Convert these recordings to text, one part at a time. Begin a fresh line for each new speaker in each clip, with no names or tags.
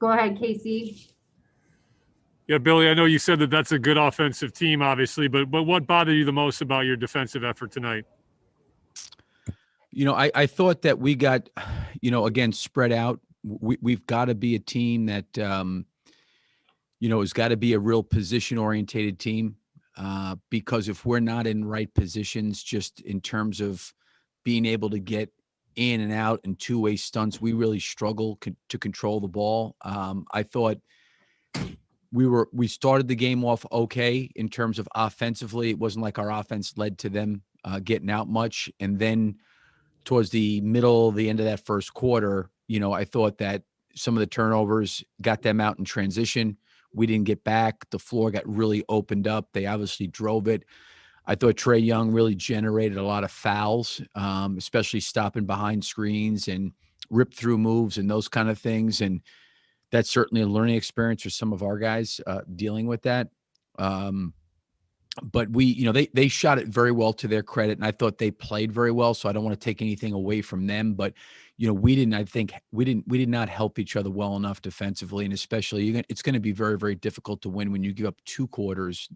Go ahead, Casey.
Yeah, Billy, I know you said that that's a good offensive team, obviously, but what bothered you the most about your defensive effort tonight?
I thought that we got, again, spread out. We've got to be a team that, has got to be a real position-orientated team because if we're not in right positions, just in terms of being able to get in and out and two-way stunts, we really struggle to control the ball. I thought we started the game off okay in terms of offensively. It wasn't like our offense led to them getting out much, and then towards the end of that first quarter, I thought that some of the turnovers got them out in transition. We didn't get back. The floor got really opened up. They obviously drove it. I thought Trae Young really generated a lot of fouls, especially stopping behind screens and rip through moves and those kind of things. And that's certainly a learning experience for some of our guys dealing with that. But they shot it very well to their credit, and I thought they played very well. So I don't want to take anything away from them, but we did not help each other well enough defensively, and especially it's going to be very, very difficult to win when you give up two quarters,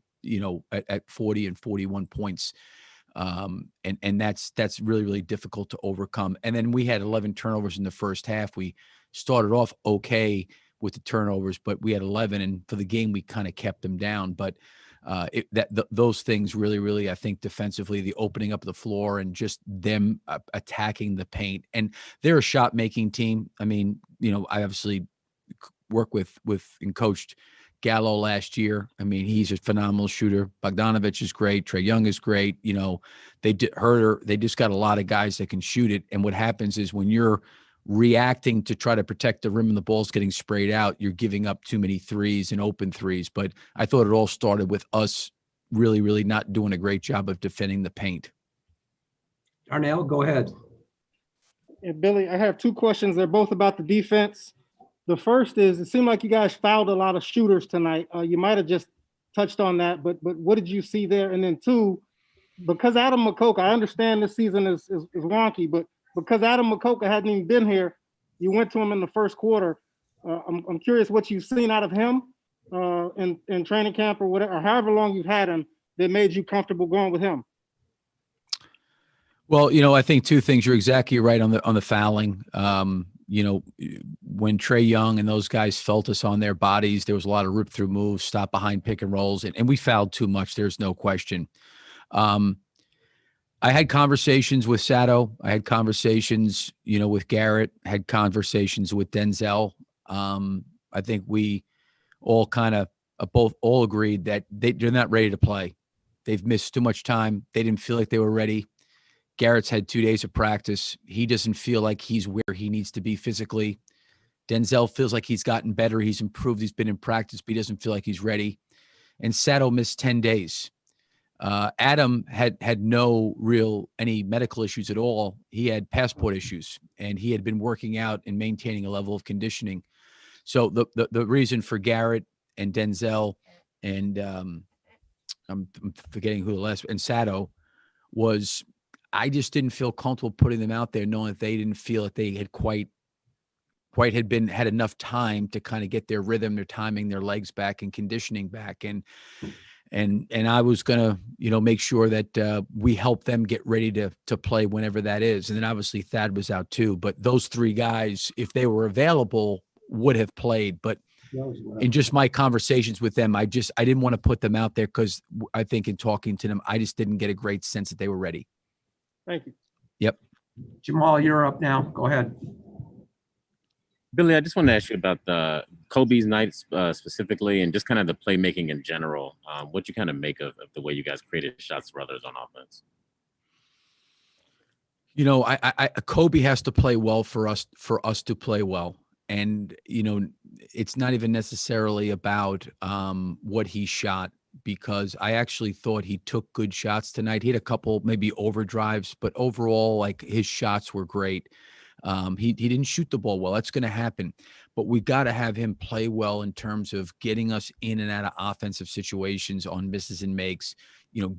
at 40 and 41 points. And that's really, really difficult to overcome. And then we had 11 turnovers in the first half. We started off okay with the turnovers, but we had 11, and for the game we kind of kept them down. But those things really, really, I think defensively, the opening up the floor and just them attacking the paint. And they're a shot making team. I mean, I obviously work with and coached Gallo last year. I mean, he's a phenomenal shooter. Bogdanovich is great. Trae Young is great. They just got a lot of guys that can shoot it. And what happens is when you're reacting to try to protect the rim and the ball's getting sprayed out, you're giving up too many threes and open threes. But I thought it all started with us really, really not doing a great job of defending the paint.
Darnell, go ahead.
Yeah, Billy, I have two questions. They're both about the defense. The first is, it seemed like you guys fouled a lot of shooters tonight. You might have just touched on that, but what did you see there? And then two, because Adam McCoke, I understand this season is wonky, but because Adam McCoke hadn't even been here, you went to him in the first quarter. I'm curious what you've seen out of him in training camp or whatever, or however long you've had him, that made you comfortable going with him.
Well, I think two things. You're exactly right on the fouling. When Trae Young and those guys felt us on their bodies, there was a lot of rip through moves, stop behind pick and rolls, and we fouled too much. There's no question. I had conversations with Sato. I had conversations, with Garrett, had conversations with Denzel. I think we all kind of all agreed that they're not ready to play. They've missed too much time. They didn't feel like they were ready. Garrett's had 2 days of practice. He doesn't feel like he's where he needs to be physically. Denzel feels like he's gotten better. He's improved. He's been in practice, but he doesn't feel like he's ready. And Sato missed 10 days. Adam had any medical issues at all. He had passport issues, and he had been working out and maintaining a level of conditioning. So the reason for Garrett and Denzel and I'm forgetting who the last, and Sato, was I just didn't feel comfortable putting them out there, knowing that they didn't feel that they had quite had enough time to kind of get their rhythm, their timing, their legs back, and conditioning back. And I was going to, make sure that we help them get ready to play whenever that is. And then obviously Thad was out too. But those three guys, if they were available, would have played. But in just my conversations with them, I didn't want to put them out there because I think in talking to them, I just didn't get a great sense that they were ready.
Thank you.
Yep.
Jamal, you're up now. Go ahead.
Billy, I just want to ask you about the Kobe's night specifically, and just kind of the playmaking in general. What you kind of make of the way you guys created shots for others on offense?
Kobe has to play well for us to play well. And, it's not even necessarily about what he shot, because I actually thought he took good shots tonight. He had a couple maybe overdrives, but overall, like, his shots were great. He didn't shoot the ball well. That's going to happen. But we got to have him play well in terms of getting us in and out of offensive situations on misses and makes,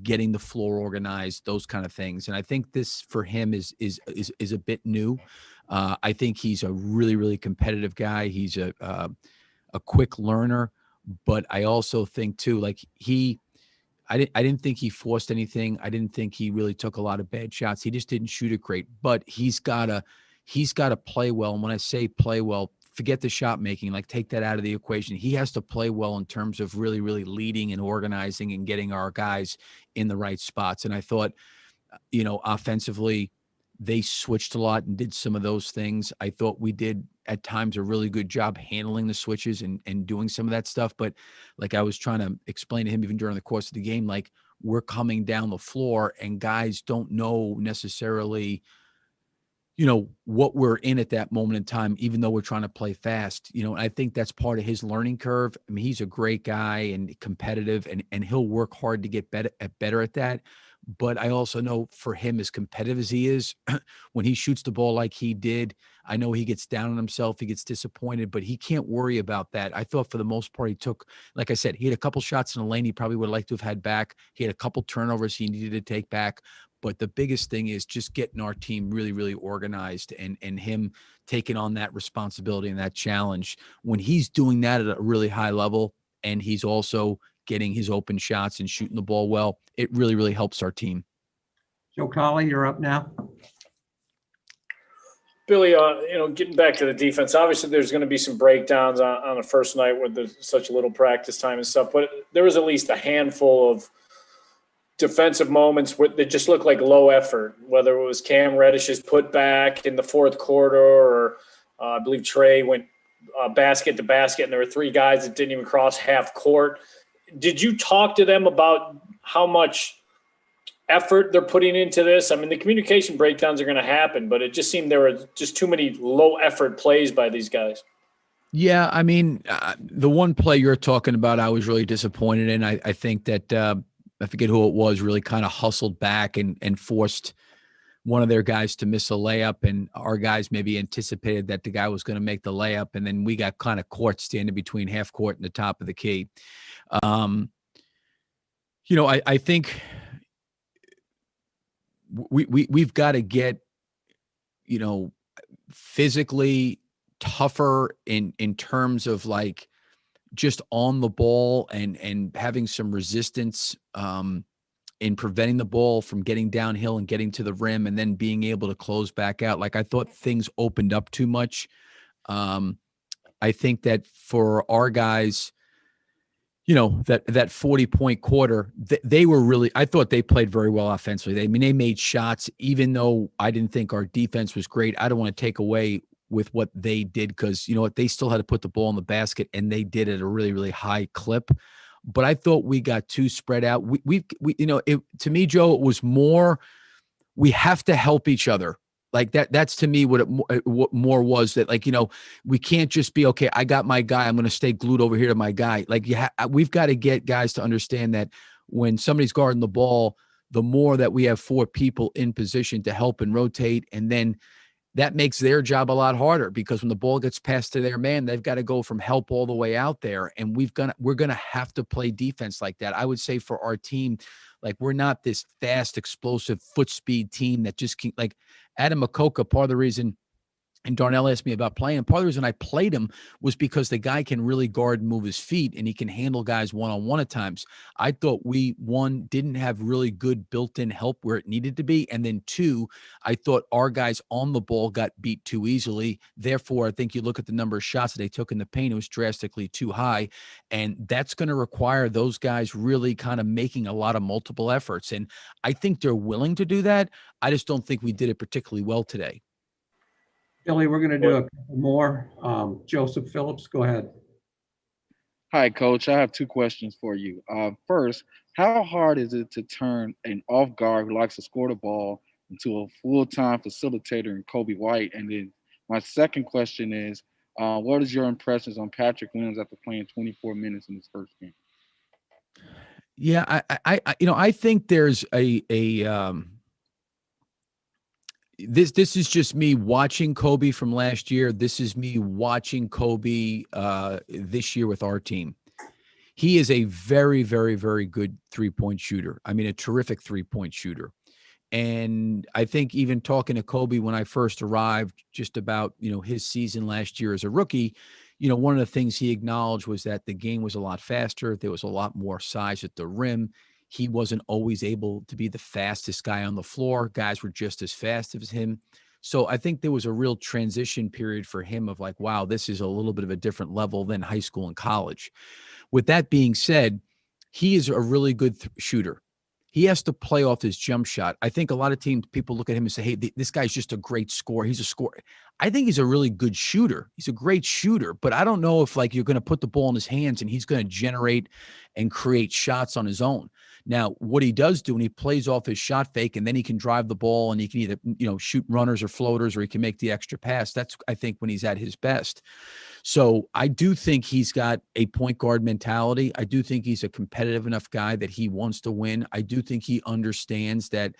getting the floor organized, those kind of things. And I think this for him is a bit new. I think he's a really, really competitive guy. He's a quick learner, but I also think too, like I didn't think he forced anything. I didn't think he really took a lot of bad shots. He just didn't shoot it great, but he's gotta play well. And when I say play well, forget the shot making, like take that out of the equation. He has to play well in terms of really, really leading and organizing and getting our guys in the right spots. And I thought, offensively, they switched a lot and did some of those things. I thought we did at times a really good job handling the switches and doing some of that stuff. But like I was trying to explain to him even during the course of the game, like we're coming down the floor and guys don't know necessarily, what we're in at that moment in time, even though we're trying to play fast, I think that's part of his learning curve. I mean, he's a great guy and competitive and he'll work hard to get better at that. But I also know for him, as competitive as he is, when he shoots the ball like he did, I know he gets down on himself, he gets disappointed, but he can't worry about that. I thought for the most part, he took, like I said, he had a couple shots in the lane he probably would like to have had back. He had a couple turnovers he needed to take back. But the biggest thing is just getting our team really, really organized and him taking on that responsibility and that challenge. When he's doing that at a really high level and he's also getting his open shots and shooting the ball well, it really, really helps our team.
Joe Colley, you're up now.
Billy, getting back to the defense, obviously there's going to be some breakdowns on the first night where there's such little practice time and stuff, but there was at least a handful of defensive moments that just looked like low effort, whether it was Cam Reddish's putback in the fourth quarter or I believe Trey went basket to basket and there were three guys that didn't even cross half court. Did you talk to them about how much effort they're putting into this? I mean, the communication breakdowns are going to happen, but it just seemed there were just too many low effort plays by these guys.
Yeah, I mean, the one play you're talking about, I was really disappointed in. I think that I forget who it was, really kind of hustled back and forced one of their guys to miss a layup. And our guys maybe anticipated that the guy was going to make the layup. And then we got kind of caught standing between half court and the top of the key. I think we've got to get, physically tougher in terms of like just on the ball and having some resistance in preventing the ball from getting downhill and getting to the rim and then being able to close back out. Like I thought things opened up too much. I think that for our guys, that 40-point quarter, they were really, I thought they played very well offensively. They made shots, even though I didn't think our defense was great. I don't want to take away with what they did because, they still had to put the ball in the basket and they did it at a really, really high clip. But I thought we got too spread out. To me, Joe, it was more, we have to help each other. Like that's to me what more was that, like, we can't just be, okay, I got my guy, I'm going to stay glued over here to my guy. Like we've got to get guys to understand that when somebody's guarding the ball, the more that we have four people in position to help and rotate, and then that makes their job a lot harder because when the ball gets passed to their man, they've got to go from help all the way out there. And we're going to have to play defense like that. I would say for our team, like we're not this fast, explosive foot speed team that just can, like Adam Makoka, part of the reason, and Darnell asked me about playing, part of the reason I played him was because the guy can really guard and move his feet and he can handle guys one-on-one at times. I thought we, one, didn't have really good built-in help where it needed to be. And then two, I thought our guys on the ball got beat too easily. Therefore, I think you look at the number of shots that they took in the paint, it was drastically too high. And that's going to require those guys really kind of making a lot of multiple efforts. And I think they're willing to do that. I just don't think we did it particularly well today.
Billy, we're going to do a couple more. Joseph Phillips, go ahead.
Hi, Coach. I have two questions for you. First, how hard is it to turn an off guard who likes to score the ball into a full-time facilitator in Kobe White? And then my second question is, what is your impressions on Patrick Williams after playing 24 minutes in his first game?
Yeah, I think there's this is just me watching Kobe from last year. This is me watching Kobe this year with our team. He is a very, very, very good three-point shooter. I mean, a terrific three-point shooter. And I think even talking to Kobe when I first arrived, just about, his season last year as a rookie, one of the things he acknowledged was that the game was a lot faster. There was a lot more size at the rim. He wasn't always able to be the fastest guy on the floor. Guys were just as fast as him. So I think there was a real transition period for him of like, wow, this is a little bit of a different level than high school and college. With that being said, he is a really good shooter. He has to play off his jump shot. I think a lot of teams, people look at him and say, hey, this guy's just a great scorer. He's a scorer. I think he's a really good shooter. He's a great shooter, but I don't know if like you're going to put the ball in his hands and he's going to generate and create shots on his own. Now, what he does do when he plays off his shot fake and then he can drive the ball and he can either, shoot runners or floaters or he can make the extra pass. That's, I think, when he's at his best. So I do think he's got a point guard mentality. I do think he's a competitive enough guy that he wants to win. I do think he understands that,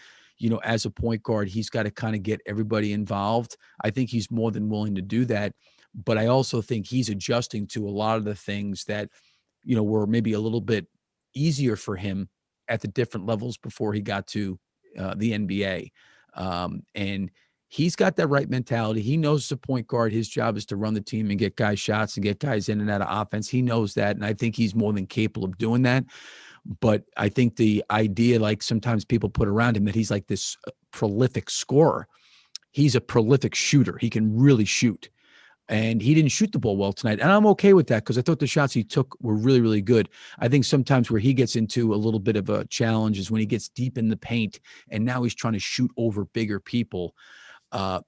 as a point guard, he's got to kind of get everybody involved. I think he's more than willing to do that. But I also think he's adjusting to a lot of the things that, were maybe a little bit easier for him at the different levels before he got to the NBA. And he's got that right mentality. He knows as a point guard, his job is to run the team and get guys shots and get guys in and out of offense. He knows that. And I think he's more than capable of doing that. But I think the idea, like sometimes people put around him, that he's like this prolific scorer. He's a prolific shooter. He can really shoot. And he didn't shoot the ball well tonight. And I'm okay with that because I thought the shots he took were really, really good. I think sometimes where he gets into a little bit of a challenge is when he gets deep in the paint and now he's trying to shoot over bigger people.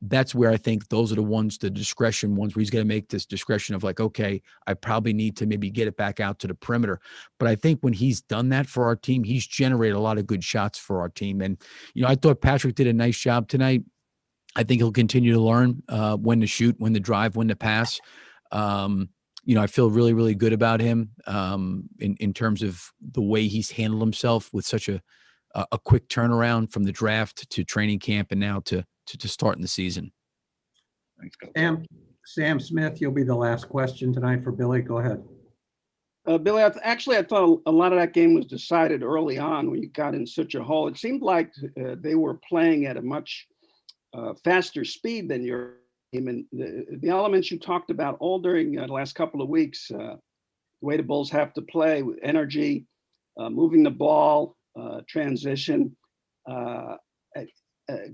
That's where I think those are the discretion ones where he's going to make this discretion of like, okay, I probably need to maybe get it back out to the perimeter. But I think when he's done that for our team, he's generated a lot of good shots for our team. And, I thought Patrick did a nice job tonight. I think he'll continue to learn when to shoot, when to drive, when to pass. I feel really, really good about him in terms of the way he's handled himself with such a quick turnaround from the draft to training camp and now to starting the season.
Thanks, Coach.
Sam Smith, you'll be the last question tonight for Billy. Go ahead.
Billy, I thought a lot of that game was decided early on when you got in such a hole. It seemed like they were playing at a much faster speed than your team. And the elements you talked about all during the last couple of weeks, the way the Bulls have to play with energy, moving the ball, transition.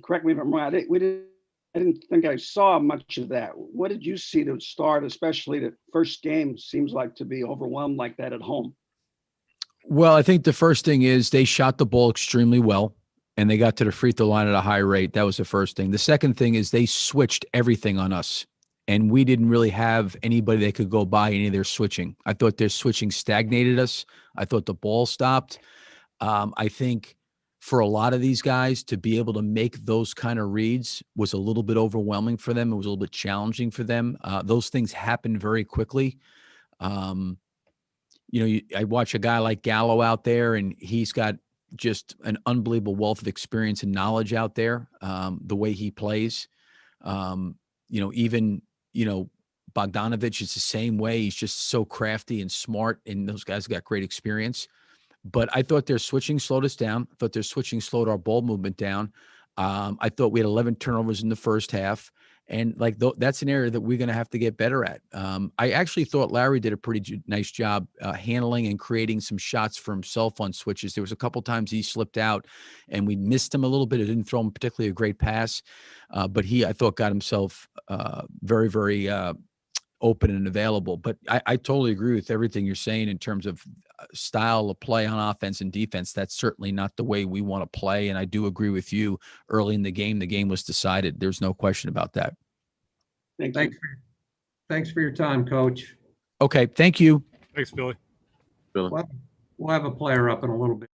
Correct me if I'm wrong. I didn't think I saw much of that. What did you see to start, especially the first game seems like to be overwhelmed like that at home?
Well, I think the first thing is they shot the ball extremely well and they got to the free throw line at a high rate. That was the first thing. The second thing is they switched everything on us and we didn't really have anybody that could go by any of their switching. I thought their switching stagnated us. I thought the ball stopped. I think for a lot of these guys to be able to make those kind of reads was a little bit overwhelming for them. It was a little bit challenging for them. Those things happen very quickly. I watch a guy like Gallo out there and he's got just an unbelievable wealth of experience and knowledge out there. The way he plays, even Bogdanovich is the same way. He's just so crafty and smart and those guys got great experience. But I thought their switching slowed us down. I thought their switching slowed our ball movement down. I thought we had 11 turnovers in the first half. And that's an area that we're going to have to get better at. I actually thought Larry did a pretty nice job handling and creating some shots for himself on switches. There was a couple times he slipped out and we missed him a little bit. It didn't throw him particularly a great pass. But I thought, got himself very, very open and available. But I totally agree with everything you're saying in terms of style of play on offense and defense. That's certainly not the way we want to play. And I do agree with you. Early in the game was decided. There's no question about that.
Thanks for your time, Coach.
Okay. Thank you.
Thanks, Billy.
We'll have a player up in a little bit.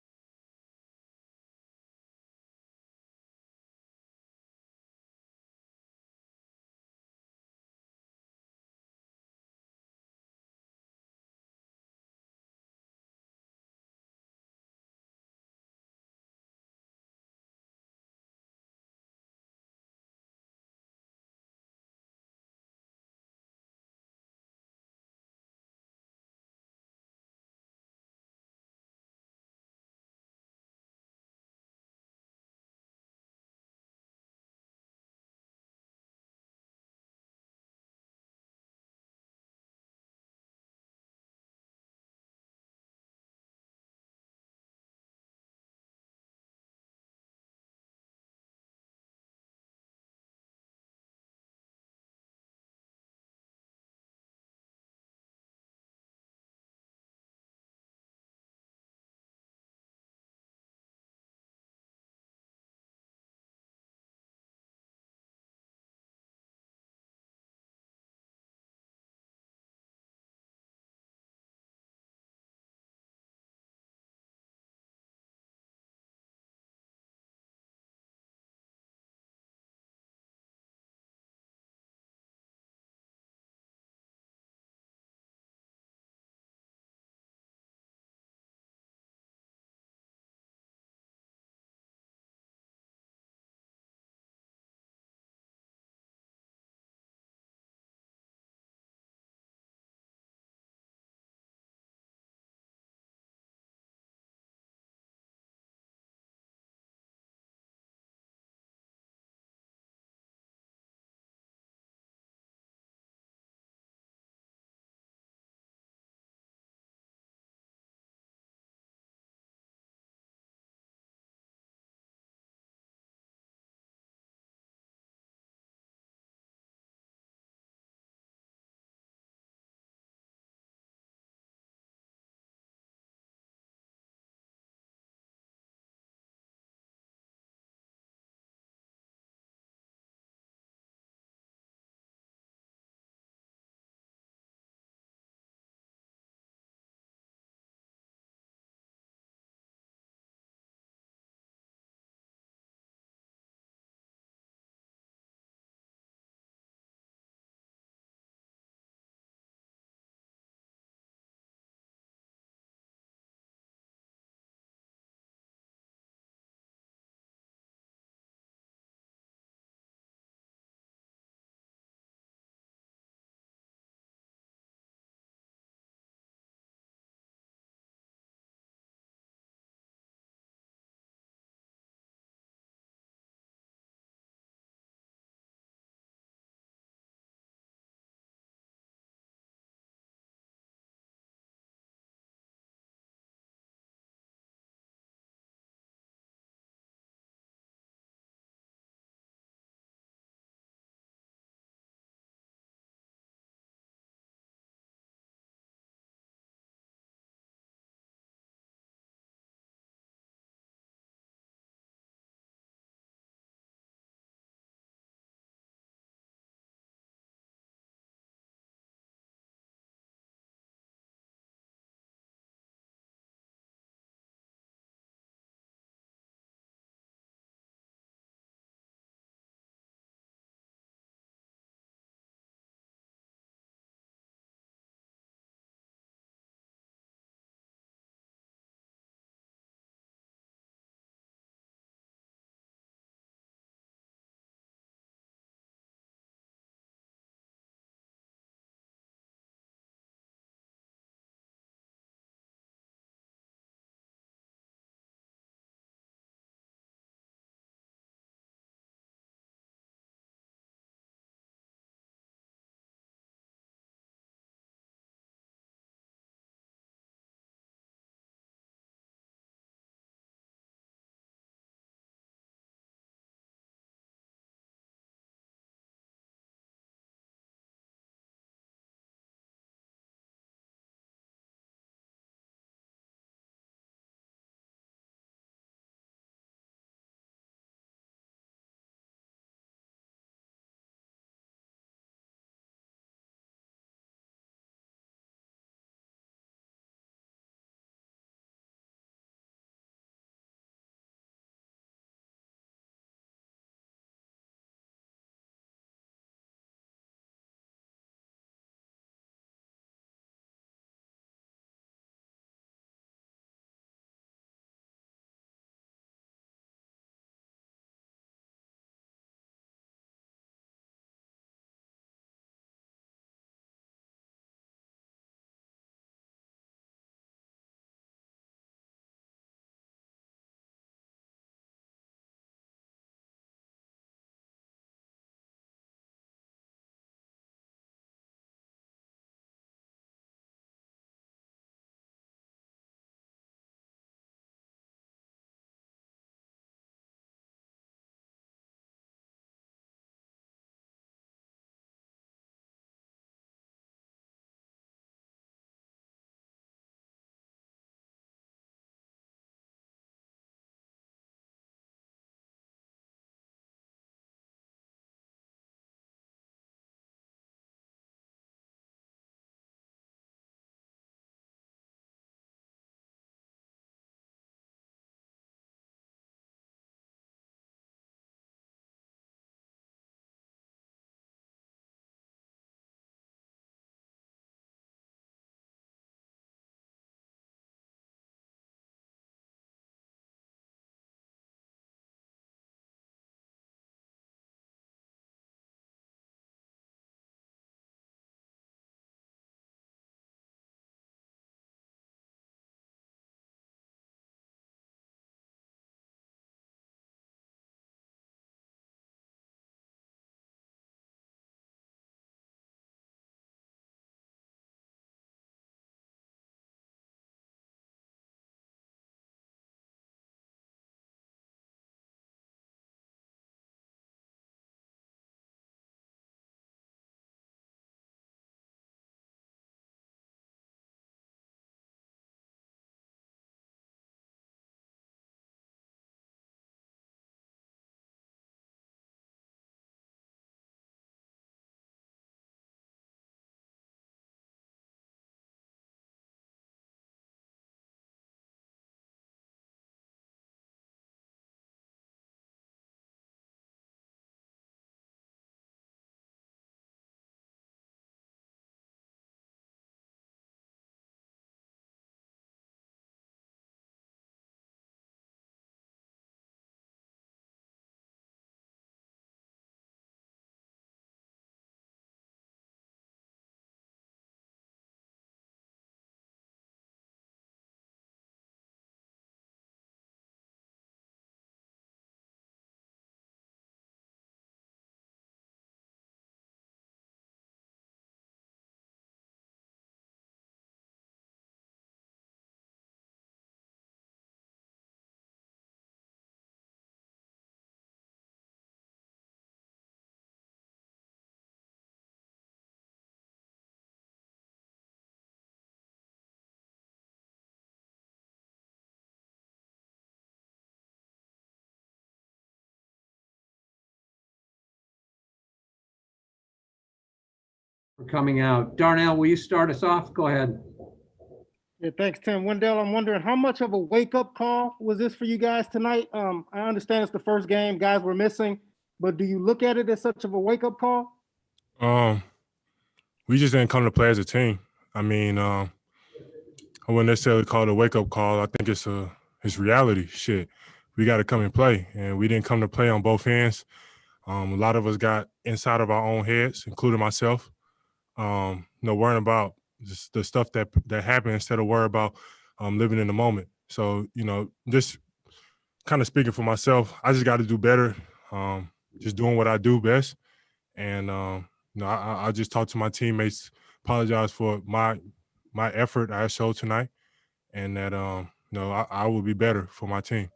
coming out. Darnell, will you start us off? Go ahead.
Yeah, thanks, Tim. Wendell, I'm wondering how much of a wake-up call was this for you guys tonight? I understand it's the first game, guys were missing, but do you look at it as such of a wake-up call?
We just didn't come to play as a team. I mean, I wouldn't necessarily call it a wake-up call. I think it's reality. Shit, we got to come and play, and we didn't come to play on both ends. A lot of us got inside of our own heads, including myself. Worrying about just the stuff that happened instead of worry about living in the moment. So, just kind of speaking for myself, I just got to do better. Just doing what I do best, and I just talked to my teammates, apologize for my effort I showed tonight, and that I will be better for my team.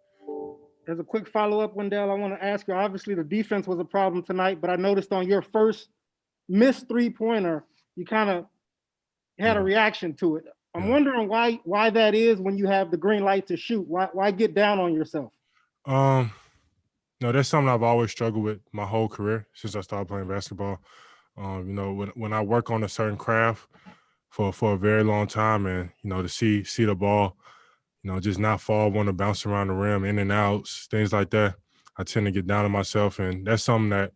As a quick follow-up, Wendell, I want to ask you, obviously the defense was a problem tonight, but I noticed on your first missed three-pointer, you kind of had a reaction to it. I'm wondering why that is when you have the green light to shoot. Why get down on yourself?
No, that's something I've always struggled with my whole career since I started playing basketball. When I work on a certain craft for a very long time, and to see the ball, just not fall, want to bounce around the rim, in and outs, things like that, I tend to get down on myself, and that's something that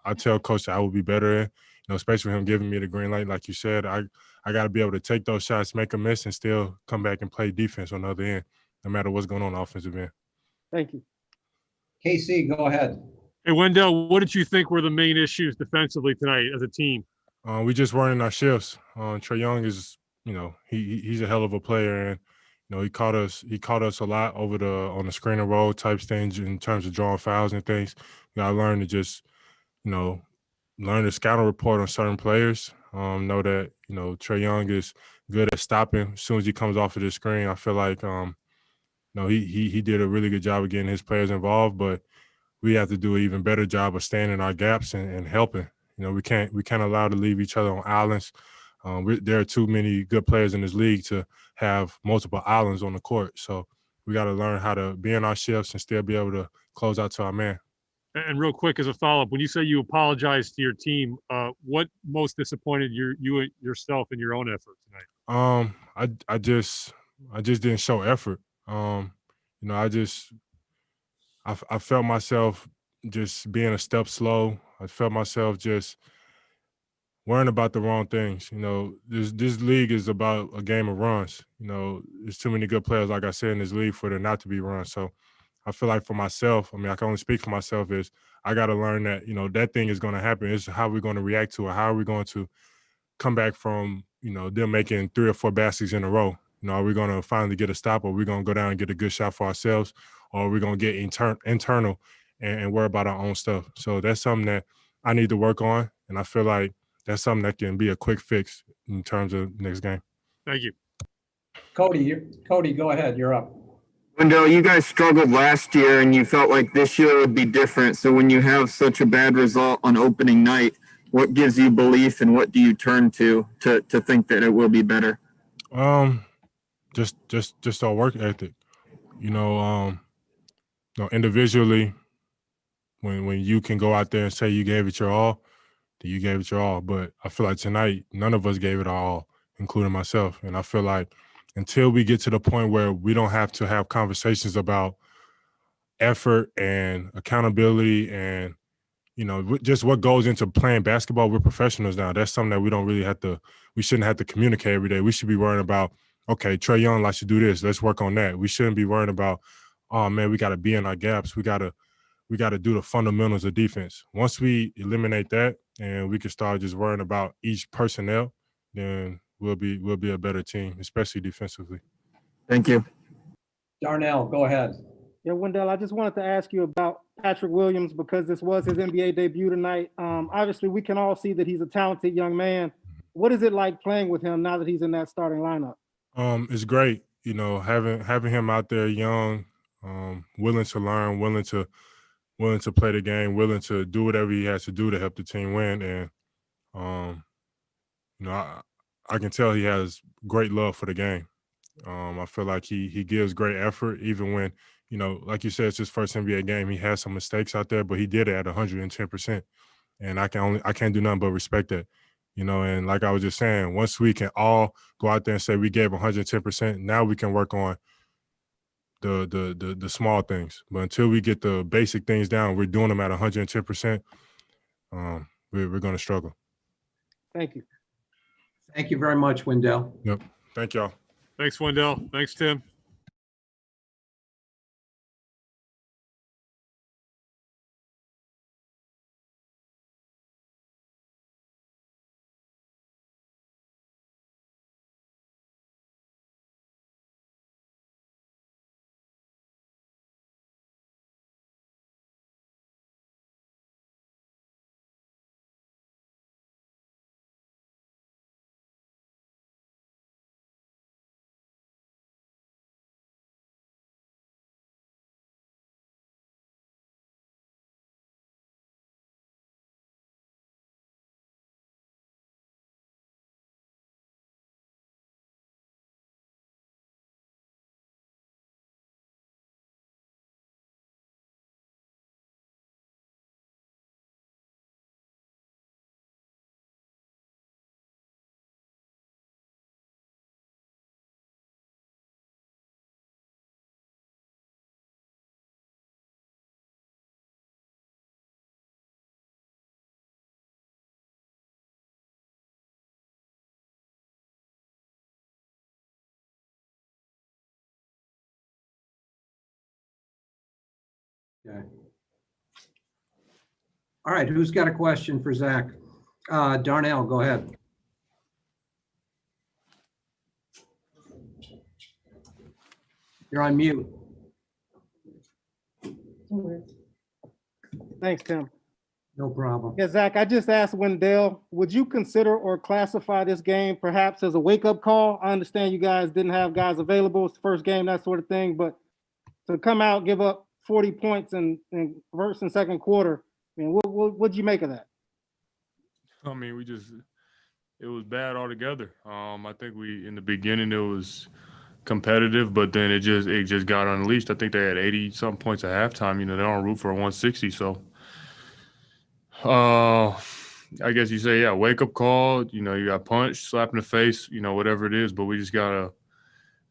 I tell Coach that I will be better in. Especially with him giving me the green light, like you said, I got to be able to take those shots, make a miss, and still come back and play defense on the other end, no matter what's going on the offensive end.
Thank you.
KC, go ahead.
Hey, Wendell, what did you think were the main issues defensively tonight as a team?
We just weren't in our shifts. Trae Young is, he's a hell of a player, and he caught us a lot on the screen and roll type things in terms of drawing fouls and things. We got to learn to just, learn the scouting report on certain players. Know that Trae Young is good at stopping as soon as he comes off of the screen. I feel like he did a really good job of getting his players involved, but we have to do an even better job of staying in our gaps and helping. We can't allow to leave each other on islands. There are too many good players in this league to have multiple islands on the court. So we got to learn how to be in our shifts and still be able to close out to our man.
And real quick, as a follow-up, when you say you apologized to your team, what most disappointed you yourself in your own effort tonight?
I just didn't show effort. I felt myself just being a step slow. I felt myself just worrying about the wrong things. This league is about a game of runs. There's too many good players, like I said, in this league for there not to be runs. So I feel like for myself, I can only speak for myself, is I got to learn that, that thing is going to happen. It's how we're going to react to it. How are we going to come back from, them making 3 or 4 baskets in a row? Are we going to finally get a stop, or are we going to go down and get a good shot for ourselves, or are we going to get internal and worry about our own stuff? So that's something that I need to work on, and I feel like that's something that can be a quick fix in terms of next game.
Thank you.
Cody, go ahead. You're up.
Wendell, you guys struggled last year, and you felt like this year would be different. So when you have such a bad result on opening night, what gives you belief, and what do you turn to think that it will be better?
Just our work ethic. Individually, when you can go out there and say you gave it your all, then you gave it your all. But I feel like tonight, none of us gave it our all, including myself. And I feel like until we get to the point where we don't have to have conversations about effort and accountability and, just what goes into playing basketball, we're professionals now. That's something that we shouldn't have to communicate every day. We should be worrying about, okay, Trae Young likes to do this. Let's work on that. We shouldn't be worrying about, oh man, we got to be in our gaps. We got to do the fundamentals of defense. Once we eliminate that and we can start just worrying about each personnel, then we'll be a better team, especially defensively.
Thank you.
Darnell, go ahead.
Yeah, Wendell, I just wanted to ask you about Patrick Williams, because this was his NBA debut tonight. Obviously, we can all see that he's a talented young man. What is it like playing with him now that he's in that starting lineup?
It's great, having him out there young, willing to learn, willing to play the game, willing to do whatever he has to do to help the team win. And I can tell he has great love for the game. I feel like he gives great effort, even when, like you said, it's his first NBA game. He has some mistakes out there, but he did it at 110%. And I can't do nothing but respect that. And like I was just saying, once we can all go out there and say we gave 110%, now we can work on the small things. But until we get the basic things down, we're doing them at 110%, we're going to struggle.
Thank you.
Thank you very much, Wendell.
Yep. Thank y'all.
Thanks, Wendell. Thanks, Tim.
Okay. All right, who's got a question for Zach? Darnell, go ahead. You're on mute.
Thanks, Tim.
No problem.
Yeah, Zach, I just asked Wendell, would you consider or classify this game perhaps as a wake-up call? I understand you guys didn't have guys available. It's the first game, that sort of thing, but to come out, give up 40 points in first and second quarter, I mean, what'd you make of that?
I mean, it was bad altogether. I think in the beginning, it was competitive, but then it just got unleashed. I think they had 80-something points at halftime. They're on route for a 160, so I guess you say, yeah, wake-up call. You got punched, slap in the face, whatever it is, but we just got to,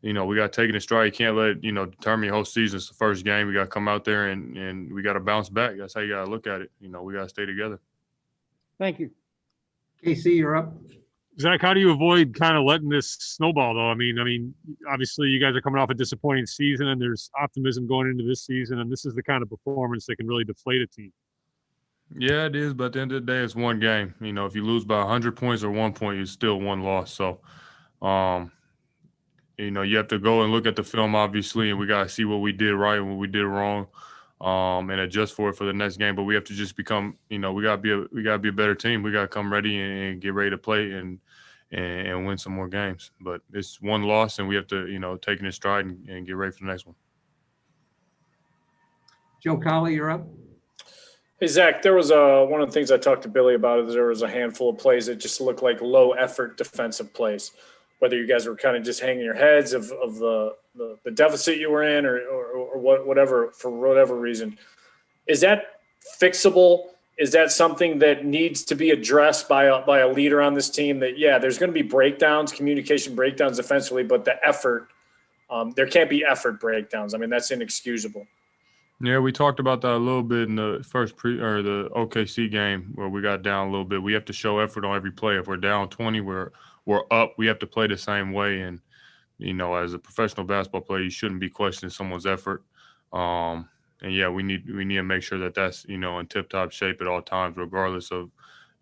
we got to take it in stride. You can't let it, determine your whole season. It's the first game. We got to come out there and we got to bounce back. That's how you got to look at it. We got to stay together.
Thank you.
KC, you're up.
Zach, how do you avoid kind of letting this snowball, though? I mean, obviously you guys are coming off a disappointing season, and there's optimism going into this season, and this is the kind of performance that can really deflate a team. Yeah, it is, but at the end of the day, it's one game. If you lose by 100 points or 1 point, it's still one loss. So, you have to go and look at the film, obviously, and we got to see what we did right and what we did wrong, and adjust for it for the next game. But we have to just become, we got to be a better team. We got to come ready and get ready to play and win some more games. But it's one loss, and we have to, take it in stride and get ready for the next one.
Joe Colley, you're up.
Hey, Zach, there was one of the things I talked to Billy about is there was a handful of plays that just looked like low effort defensive plays, whether you guys were kind of just hanging your heads of the deficit you were in or whatever, for whatever reason. Is that fixable? Is that something that needs to be addressed by a leader on this team that, yeah, there's going to be breakdowns, communication breakdowns defensively, but the effort, there can't be effort breakdowns. I mean, that's inexcusable. Yeah, we talked about that a little bit in the the OKC game where we got down a little bit. We have to show effort on every play. If we're down 20, we're up. We have to play the same way. And, as a professional basketball player, you shouldn't be questioning someone's effort. And yeah, we need to make sure that that's, in tip-top shape at all times, regardless of,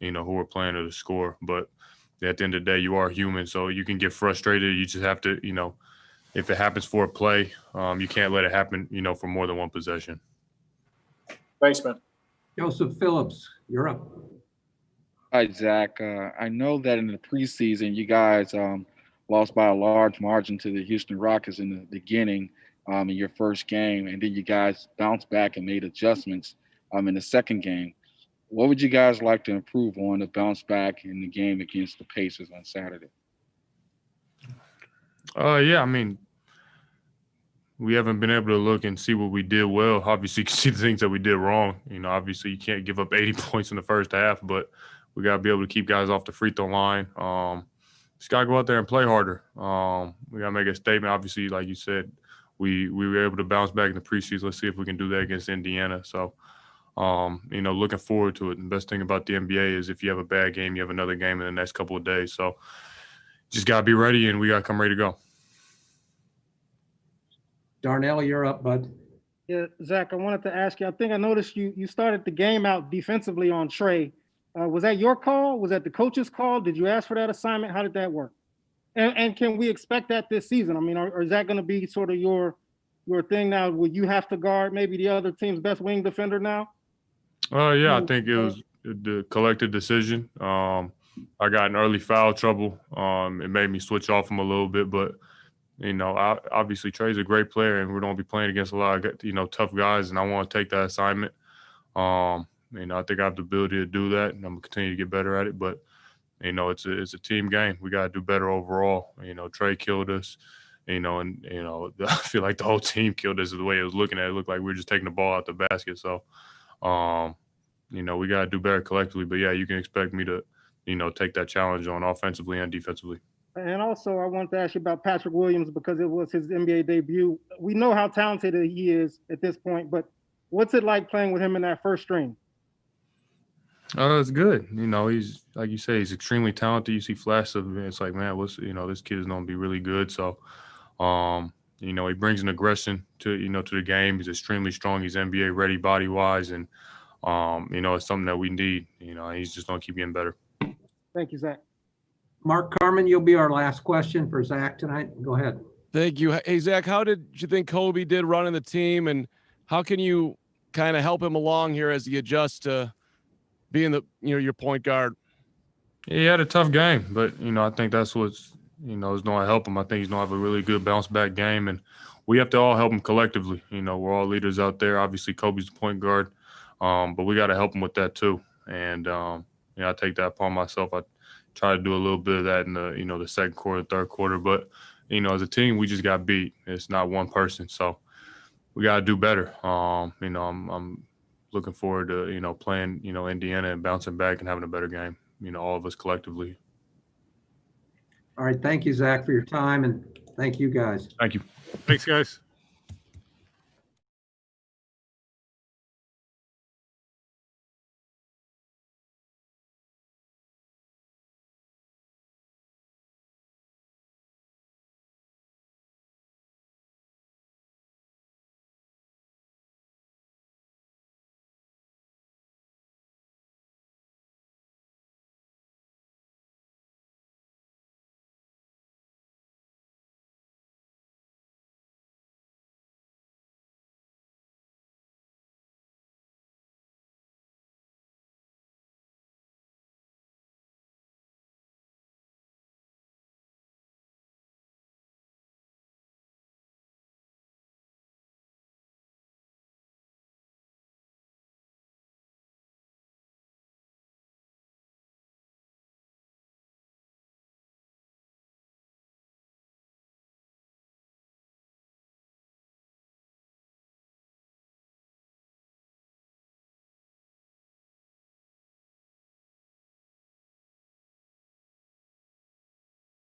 who we're playing or the score. But at the end of the day, you are human, so you can get frustrated. You just have to, if it happens for a play, you can't let it happen, for more than one possession. Thanks, man.
Joseph Phillips, you're up.
Hi, Zach. I know that in the preseason, you guys lost by a large margin to the Houston Rockets in the beginning in your first game, and then you guys bounced back and made adjustments in the second game. What would you guys like to improve on to bounce back in the game against the Pacers on Saturday?
Yeah, I mean, we haven't been able to look and see what we did well. Obviously, you can see the things that we did wrong. Obviously, you can't give up 80 points in the first half, but We got to be able to keep guys off the free throw line. Just got to go out there and play harder. We got to make a statement. Obviously, like you said, we were able to bounce back in the preseason. Let's see if we can do that against Indiana. So, looking forward to it. And the best thing about the NBA is if you have a bad game, you have another game in the next couple of days. So just got to be ready, and we got to come ready to go.
Darnell, you're up, bud.
Yeah, Zach, I wanted to ask you, I think I noticed you started the game out defensively on Trey. Was that your call? Was that the coach's call? Did you ask for that assignment? How did that work? And can we expect that this season? I mean, or is that going to be sort of your thing now? Will you have to guard maybe the other team's best wing defender now?
Yeah, I think it was the collective decision. I got in early foul trouble. It made me switch off him a little bit, but obviously Trey's a great player, and we're going to be playing against a lot of tough guys, and I want to take that assignment. I think I have the ability to do that, and I'm going to continue to get better at it. But it's a team game. We got to do better overall. Trey killed us. I feel like the whole team killed us the way it was looking at it. It looked like we were just taking the ball out the basket. So, we got to do better collectively. But yeah, you can expect me to, take that challenge on offensively and defensively.
And also, I wanted to ask you about Patrick Williams because it was his NBA debut. We know how talented he is at this point, but what's it like playing with him in that first string?
It's good. He's, like you say, he's extremely talented. You see flashes of him, it's like, man, this kid is going to be really good. So, he brings an aggression to the game. He's extremely strong. He's NBA ready body-wise, and, it's something that we need. He's just going to keep getting better.
Thank you, Zach.
Mark Carmen, you'll be our last question for Zach tonight. Go ahead.
Thank you. Hey, Zach, how did you think Kobe did running the team, and how can you kind of help him along here as he adjusts to being your point guard?
He had a tough game, but, I think that's what's, is going to help him. I think he's going to have a really good bounce back game, and we have to all help him collectively. We're all leaders out there. Obviously, Kobe's the point guard, but we got to help him with that too. And, I take that upon myself. I try to do a little bit of that in the, the second quarter, third quarter, but, as a team, we just got beat. It's not one person. So we got to do better. I'm looking forward to, playing, Indiana and bouncing back and having a better game, all of us collectively.
All right. Thank you, Zach, for your time, and thank you guys.
Thank you.
Thanks, guys.